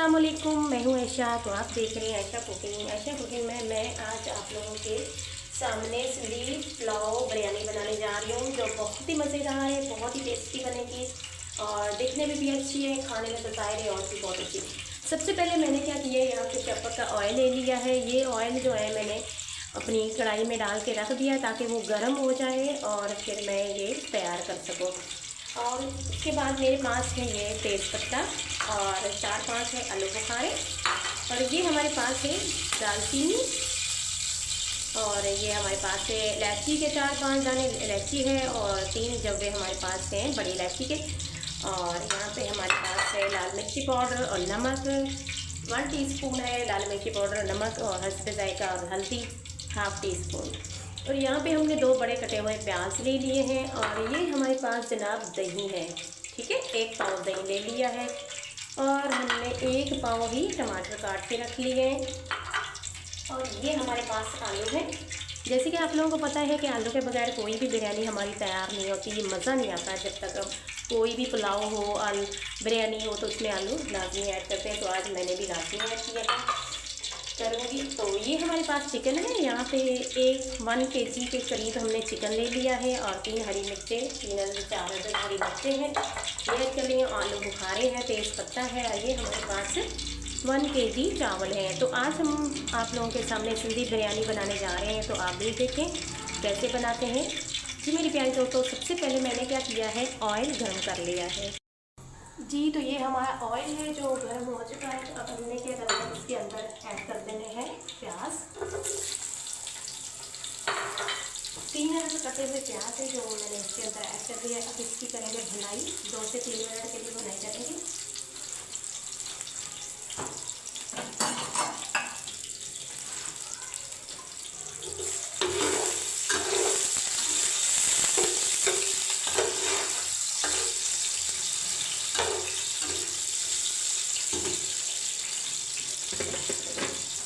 अस्सलाम वालेकुम, मैं हूँ ऐशा। तो आप देख रहे हैं ऐशा कुकिंग। ऐशा कुकिंग में मैं आज आप लोगों के सामने सिंधी पुलाव बिरयानी बनाने जा रही हूँ, जो बहुत ही मज़ेदार है, बहुत ही टेस्टी बनेगी और देखने में भी अच्छी है, खाने में तो ज़ाहिर है और भी बहुत अच्छी। सबसे पहले मैंने क्या किया है, यहाँ पे चप्पक का ऑयल ले लिया है। ये ऑयल जो है मैंने अपनी कढ़ाई में डाल के रख दिया ताकि वो गर्म हो जाए और फिर मैं ये तैयार कर सकूँ। और उसके बाद मेरे पास है ये तेज़पत्ता और 4-5 है आलू बुखारे, और ये हमारे पास है दालचीनी, और ये हमारे पास है इलायची के 4-5 दाने इलायची है, और 3 जब्बे हमारे पास हैं बड़ी इलायची के। और यहाँ पे हमारे पास है लाल मिर्ची पाउडर और नमक, 1 टीस्पून है लाल मिर्ची पाउडर, नमक और हस्बे जायका और हल्दी 1/2 टीस्पून। और यहाँ पे हमने 2 बड़े कटे हुए प्याज ले लिए हैं, और ये हमारे पास जनाब दही है, ठीक है, 1 पाव दही ले लिया है, और हमने 1 पाव ही टमाटर काट के रख लिए हैं। और ये हमारे पास आलू है। जैसे कि आप लोगों को पता है कि आलू के बगैर कोई भी बिरयानी हमारी तैयार नहीं होती, ये मज़ा नहीं आता जब तक हम कोई भी पुलाव हो और बिरयानी हो तो उसमें आलू लाजमी ऐड करते हैं। तो आज मैंने भी लाजमी ऐड किया करूँगी। तो ये हमारे पास चिकन है, यहाँ पे 1 kg के करीब हमने चिकन ले लिया है, और 3 हरी मिर्चें, 3-4 हरी मिर्चें हैं ये ऐड कर लिए, आलू बुखारे हैं, तेज़पत्ता है, और ये हमारे पास 1 kg चावल है। तो आज हम आप लोगों के सामने सिंधी बिरयानी बनाने जा रहे हैं, तो आप भी देखें कैसे बनाते हैं। जी मेरी प्यारी दोस्तों, सबसे पहले मैंने क्या किया है, ऑयल गर्म कर लिया है जी। तो ये हमारा ऑयल है जो गर्म हो चुका है। तो अब हमने क्या करना है, इसके अंदर ऐड कर देने हैं प्याज। 3 मिनट कटे हुए प्याज है जो मैंने इसके अंदर ऐड कर दिया। अब इसकी करेंगे भुनाई, 2 से 3 मिनट के लिए भुनाई करेंगे।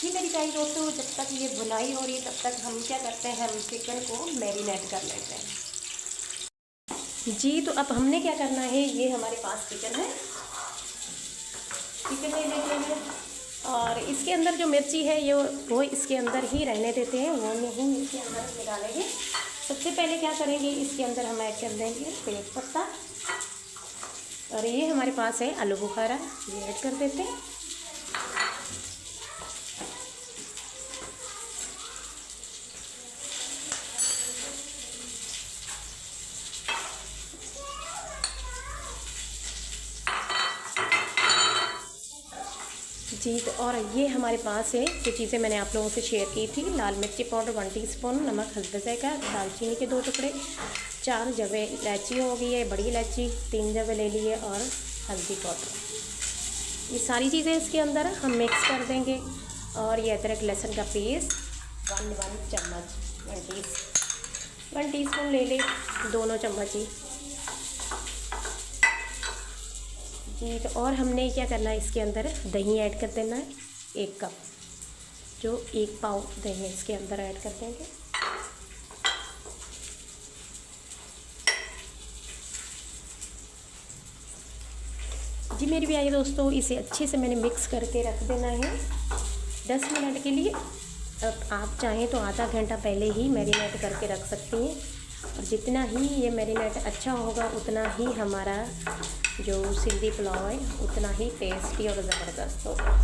मेरी प्यारी दोस्तों, जब तक ये भुनाई हो रही है तब तक हम क्या करते हैं, हम चिकन को मैरिनेट कर लेते हैं जी। तो अब हमने क्या करना है, ये हमारे पास चिकन है, चिकन ले लेते हैं, और इसके अंदर जो मिर्ची है ये वो इसके अंदर ही रहने देते हैं, वो नहीं इसके अंदर डालेंगे। सबसे पहले क्या करेंगे, इसके अंदर हम ऐड कर देंगे तेज़पत्ता, और ये हमारे पास है आलू बुखारा, ये ऐड कर देते हैं। जी तो और ये हमारे पास है जो चीज़ें मैंने आप लोगों से शेयर की थी, लाल मिर्ची पाउडर 1 टीस्पून, नमक हस्बे जायका, दालचीनी के 2 टुकड़े, 4 जवे इलायची हो गई है बड़ी इलायची, 3 जवे ले लिए, और हल्दी पाउडर। ये सारी चीज़ें इसके अंदर हम मिक्स कर देंगे। और ये अदरक लहसुन का पेस्ट 1 चम्मच, 1 टीस्पून ले ले, दोनों चम्मच ही जी। तो और हमने क्या करना है, इसके अंदर दही ऐड कर देना है, 1 कप, जो 1 पाव दही है इसके अंदर ऐड कर देंगे। जी मेरी प्यारी दोस्तों, इसे अच्छे से मैंने मिक्स करके रख देना है 10 मिनट के लिए। अब आप चाहें तो आधा घंटा पहले ही मैरिनेट करके रख सकती हैं, और जितना ही ये मैरिनेट अच्छा होगा उतना ही हमारा जो सिंधी पुलाव है उतना ही टेस्टी और ज़बरदस्त होगा।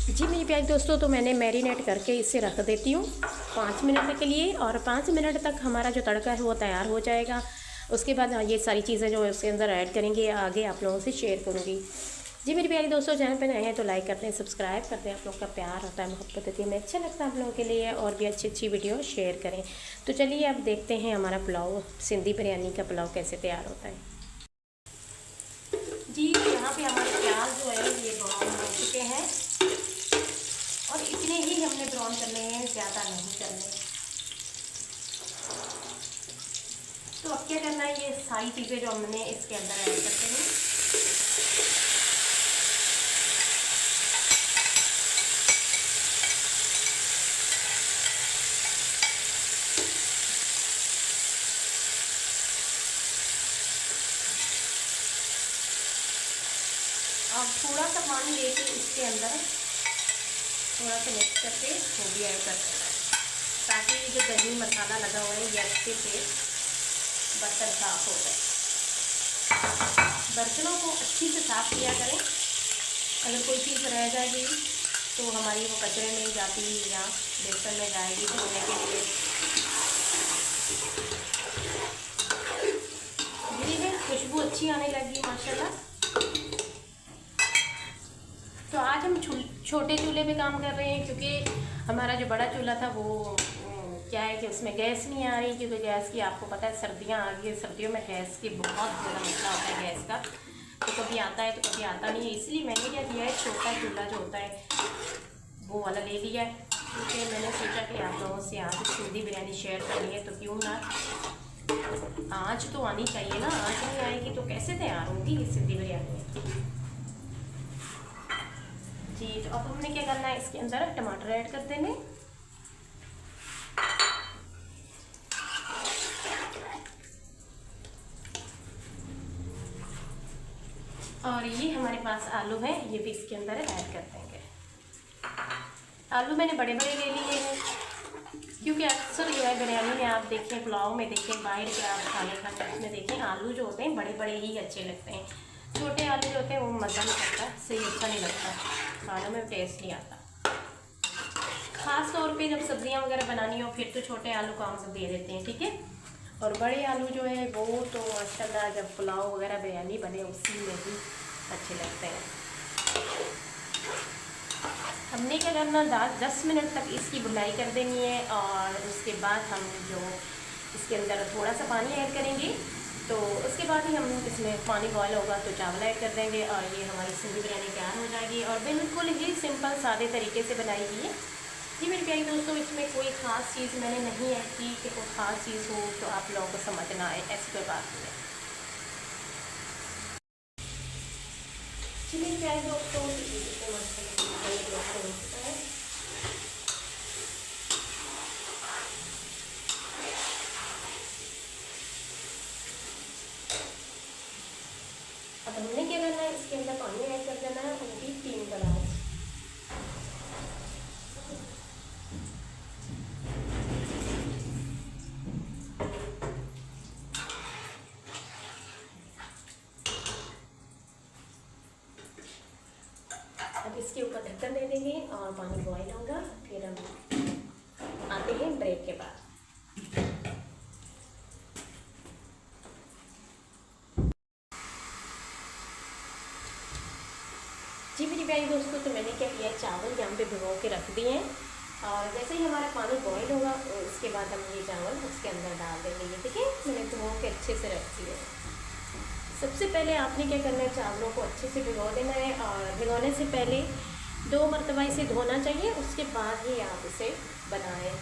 जी मेरी प्यारी दोस्तों, तो मैंने मैरिनेट करके इसे रख देती हूँ 5 मिनट के लिए, और 5 मिनट तक हमारा जो तड़का है वो तैयार हो जाएगा। उसके बाद ये सारी चीज़ें जो इसके अंदर ऐड करेंगे आगे आप लोगों से शेयर करूँगी। जी मेरे प्यारे दोस्तों, चैनल पे नए हैं तो लाइक करते हैं, सब्सक्राइब करते हैं। आप लोग का प्यार होता है, मोहब्बत होती है, हमें अच्छा लगता है आप लोगों के लिए, और भी अच्छी अच्छी वीडियो शेयर करें। तो चलिए अब देखते हैं हमारा पुलाव, सिंधी बिरयानी का पुलाव कैसे तैयार होता है। जी यहाँ पे हमारे प्याज जो है ये ब्राउन हो चुके हैं, और इतने ही हमने ब्राउन करने हैं, ज़्यादा नहीं करने। तो अब क्या करना है, ये सारी चीज़ें जो हमने इसके अंदर ऐड करते हैं। अब थोड़ा सा पानी लेके इसके अंदर थोड़ा सा मिक्स करके वो भी ऐड कर देना है, ताकि जो दही मसाला लगा हुआ है ये अच्छे से बर्तन साफ हो जाए। बर्तनों को अच्छी से साफ किया करें, अगर कोई चीज़ रह जाएगी तो हमारी वो कचरे में जाती या बेसन में जाएगी धोने के लिए। धीरे धीरे खुशबू अच्छी आने लगी माशाल्लाह। तो आज हम छोटे चूल्हे पे काम कर रहे हैं, क्योंकि हमारा जो बड़ा चूल्हा था वो क्या है कि उसमें गैस नहीं आ रही, क्योंकि गैस की आपको पता है सर्दियाँ आ गई है, सर्दियों में गैस की बहुत ज़्यादा मसला होता है गैस का। तो कभी आता है तो कभी आता नहीं है, इसलिए मैंने क्या किया है, छोटा चूल्हा जो होता है वो वाला ले लिया है। क्योंकि मैंने सोचा कि आप लोगों से आज सिंधी बिरयानी शेयर करनी है, तो क्यों ना, आज तो आनी चाहिए ना, आज नहीं आएगी तो कैसे तैयार होगी ये सिंधी बिरयानी। जी तो अब हमने क्या करना है, इसके अंदर टमाटर ऐड कर देने, और ये हमारे पास आलू है, ये भी इसके अंदर ऐड कर देंगे। आलू मैंने बड़े बड़े ले लिए हैं, क्योंकि अक्सर जो है बिरयानी में आप देखें, पुलाव में देखें, बाहर के आप खाने उसमें देखें, आलू जो होते हैं बड़े बड़े ही अच्छे लगते हैं। छोटे आलू जो होते हैं वो मज़ा नहीं करता, सही अच्छा नहीं लगता, खाने में टेस्ट नहीं आता। ख़ास तौर पे जब सब्जियां वगैरह बनानी हो फिर तो छोटे आलू काम को दे देते हैं, ठीक है। और बड़े आलू जो है वो तो माशाल्लाह जब पुलाव वगैरह बिरयानी बने उसी में भी अच्छे लगते हैं। हमने क्या करना, 10 मिनट तक इसकी भुनाई कर देनी है, और उसके बाद हम जो इसके अंदर थोड़ा सा पानी ऐड करेंगे, तो उसके बाद ही हम इसमें पानी बॉयल होगा तो चावल ऐड कर देंगे, और ये हमारी सिंधी बिरयानी तैयार हो जाएगी, और बिल्कुल ही सिंपल सादे तरीके से बनाई गई है। जी मेरे प्यारे दोस्तों, इसमें कोई ख़ास चीज़ मैंने नहीं ऐड की कि कोई ख़ास चीज़ हो तो आप लोगों को समझ ना आए, ऐसी कोई बात नहीं है। जी मेरे प्यारे दोस्तों, अब हमने क्या करना है, इसके अंदर पानी ऐड कर देना है, वो भी 3 गिलास। अब इसके ऊपर ढक्कन दे देंगे और पानी बॉयल होगा, फिर हम आते हैं ब्रेक के बाद। जी मेरी प्यारी दोस्तों, तो मैंने क्या किया है, चावल यहाँ पे भिगो के रख दिए हैं, और जैसे ही हमारा पानी बॉयल होगा उसके बाद हम ये चावल उसके अंदर डाल देंगे। ये देखिए मैंने भिगो के अच्छे से रख दिए। सबसे पहले आपने क्या करना है, चावलों को अच्छे से भिगो देना है, और भिगोने से पहले 2 मरतबा इसे धोना चाहिए, उसके बाद ही आप इसे बनाएं।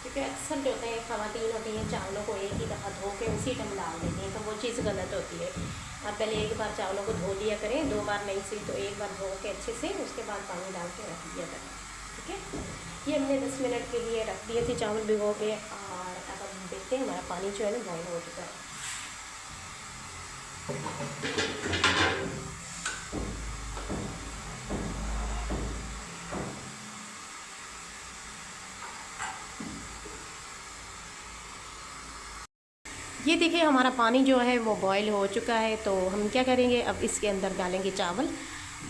क्योंकि अक्सर जो होते हैं ख़वातीन होती हैं, चावलों को एक ही दफ़ा धो के उसी टाइम डाल देती हैं, तो वो चीज़ गलत होती है। आप पहले एक बार चावलों को धो लिया करें, 2 बार नहीं सही तो एक बार धो के अच्छे से, उसके बाद पानी डाल के रख दिया करें, ठीक है। ये हमने 10 मिनट के लिए रख दिए थे चावल भिगो के, और अब हम देखते हैं हमारा पानी जो है ना बॉयल हो चुका है। ये देखिए हमारा पानी जो है वो बॉयल हो चुका है, तो हम क्या करेंगे, अब इसके अंदर डालेंगे चावल,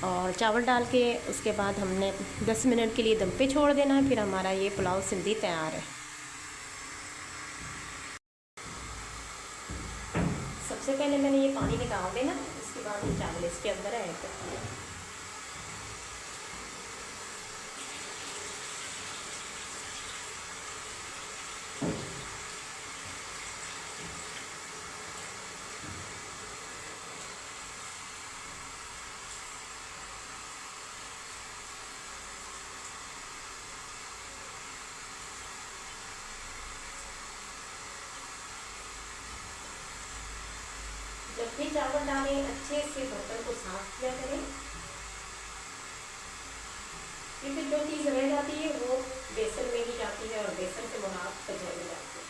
और चावल डाल के उसके बाद हमने 10 मिनट के लिए दम पे छोड़ देना है, फिर हमारा ये पुलाव सिंधी तैयार है। सबसे पहले मैंने ये पानी निकाल देना, इसके बाद ये चावल इसके अंदर ऐड कर दिया। डालें, अच्छे से बर्तन को साफ किया करें, क्योंकि जो चीज़ रह जाती है वो बेसन में ही जाती है और बेसन से मुराद कचौड़ी में जाती है।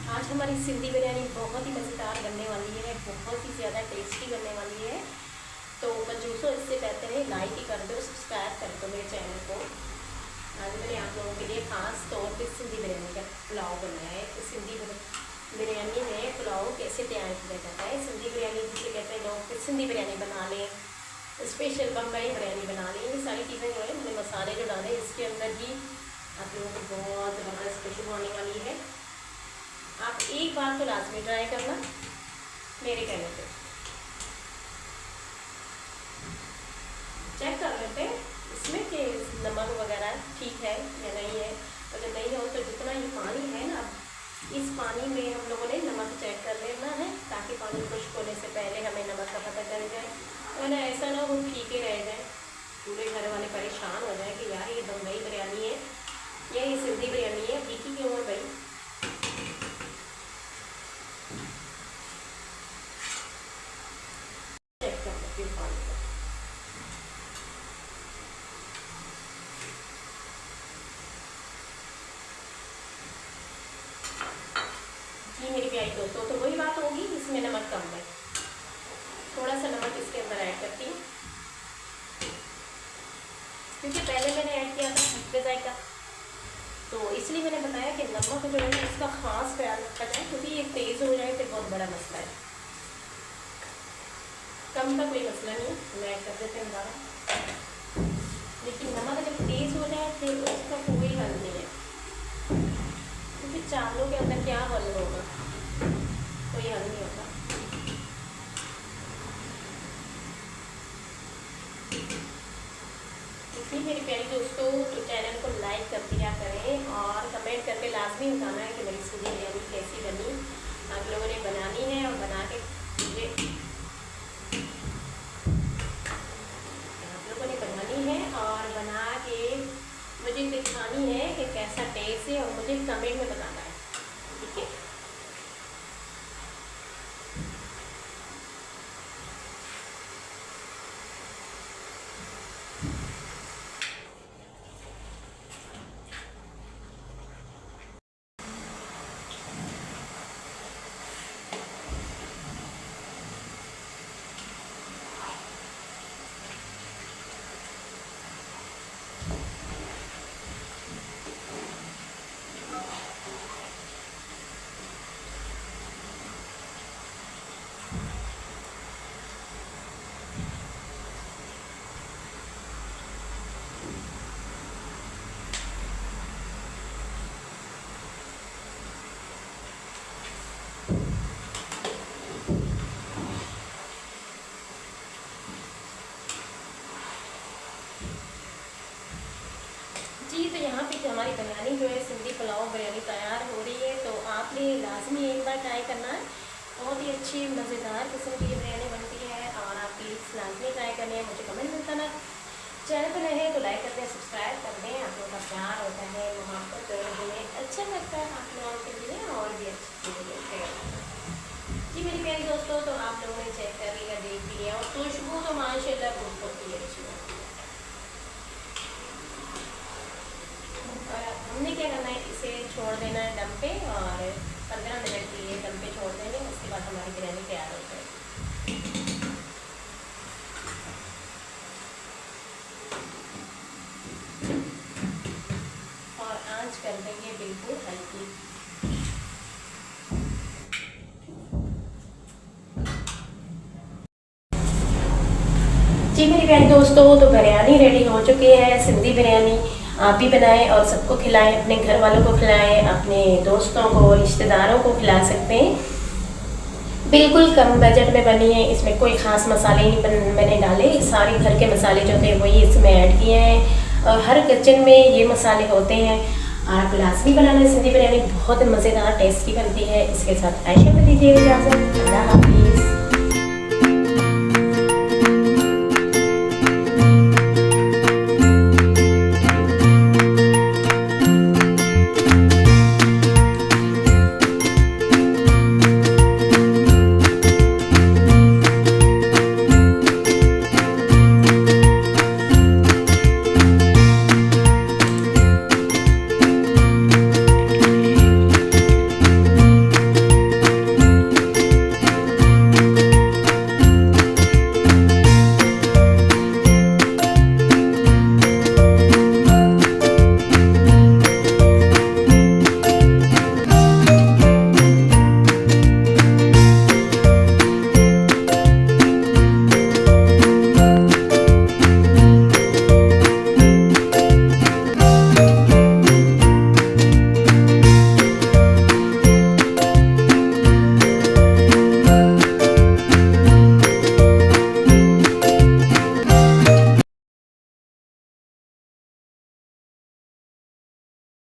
आज हमारी सिंधी बिरयानी बहुत ही मज़ेदार बनने वाली है, बहुत ही ज़्यादा टेस्टी बनने वाली है। तो कंजूसो इससे कहते हैं लाइक ही कर दो, सब्सक्राइब कर दो मेरे चैनल को। आज मैंने आप लोगों के लिए ख़ास तौर पे सिंधी बिरयानी का पुलाव बनाया है। तो सिंधी बिरयानी में पुलाव कैसे तैयार किया जाता है, सिंधी बिरयानी जिसे कहते हैं लोग, फिर सिंधी बिरयानी बना लें, स्पेशल बम्बई बिरयानी बना लें। ये सारी चीज़ें जो है मैंने मसाले जो डाले इसके अंदर ही आप लोगों को बहुत ज़बरदस्त खुशबू आने वाली है। आप एक बार तो लाजमी ट्राई करना मेरे कहने पे। चेक कर लेते हैं इसमें कि नमक वगैरह ठीक है या नहीं है। अगर नहीं हो तो जितना ये पानी है ना, इस पानी में हम लोगों ने नमक चेक कर लेना है, ताकि पानी खुश्क होने से पहले हमें नमक का पता चल जाए। और ना ऐसा ना वो फीके रह जाए, पूरे घर वाले परेशान हो जाए कि यार ये बम्बई बिरयानी है या ये सिंधी बिरयानी है, फीकी क्यों है भाई। चेक कर लेती हूँ पानी को। जी मेरी प्यारी दोस्तों, तो वही बात होगी, इसमें नमक कम है, थोड़ा सा नमक इसके अंदर ऐड करती हूँ, क्योंकि पहले मैंने ऐड किया था खट्टे जायका, तो इसलिए मैंने बताया कि नमक जो है इसका खास ख्याल रखा जाए, क्योंकि ये तेज़ हो जाए फिर बहुत बड़ा मसला है। कम का कोई मसला नहीं है, हम ऐड कर देते हैं ज़्यादा, लेकिन नमक जब तेज़ हो जाए फिर उसका कोई हल नहीं है, क्योंकि चावलों के अंदर क्या हल होगा, कोई हल नहीं होता। इसलिए मेरी प्यारी दोस्तों, तो चैनल को लाइक कर दिया करें और कमेंट करके लाजमी बताना है कि मेरी सिंधी बिरयानी कैसी बनी। आप लोगों ने बनानी है और बना के मुझे, आप लोगों ने बनानी है और बना के मुझे दिखानी है कि कैसा टेस्ट है, और मुझे कमेंट में बताना है, ठीक है। जी, तो यहाँ पे हमारी बिरयानी जो है सिंधी पुलाव बिरयानी तैयार हो रही है, तो आपने लाजमी एक बार ट्राई करना है। बहुत ही अच्छी मज़ेदार किस्म की बिरयानी बनती है और आप प्लीज़ लाजमी ट्राई करनी है, मुझे कमेंट में बताना। चैनल पर नए हैं तो लाइक करते हैं, सब्सक्राइब कर दें। आप लोगों का प्यार होता है, मोहब्बत हमें अच्छा लगता है आप लोगों के लिए, और भी अच्छी चीज़ें शेयर। जी मेरी प्यारी दोस्तों, तो आप लोगों ने चेक कर लिया, देख लिया, और खुशबू तो माशाल्लाह बहुत ही अच्छी होती है। और हमने क्या करना है, इसे छोड़ देना है दम पे, और 15 मिनट के लिए दम पे छोड़ देंगे, उसके बाद हमारी बिरयानी तैयार हो जाएगी। और आंच कर देंगे बिल्कुल हल्की। जी मेरी प्यारी दोस्तों, तो बिरयानी रेडी हो चुकी है, सिंधी बिरयानी। आप भी बनाएं और सबको खिलाएं, अपने घर वालों को खिलाएं, अपने दोस्तों को, रिश्तेदारों को खिला सकते हैं। बिल्कुल कम बजट में बनी है, इसमें कोई ख़ास मसाले नहीं मैंने डाले, सारे घर के मसाले जो थे वही इसमें ऐड किए हैं, और हर किचन में ये मसाले होते हैं। आप लाजमी बनाना सिंधी बिरयानी, बहुत मज़ेदार टेस्टी बनती है। इसके साथ आयशा को दीजिए इजाज़त। अल्लाह हाफिज़।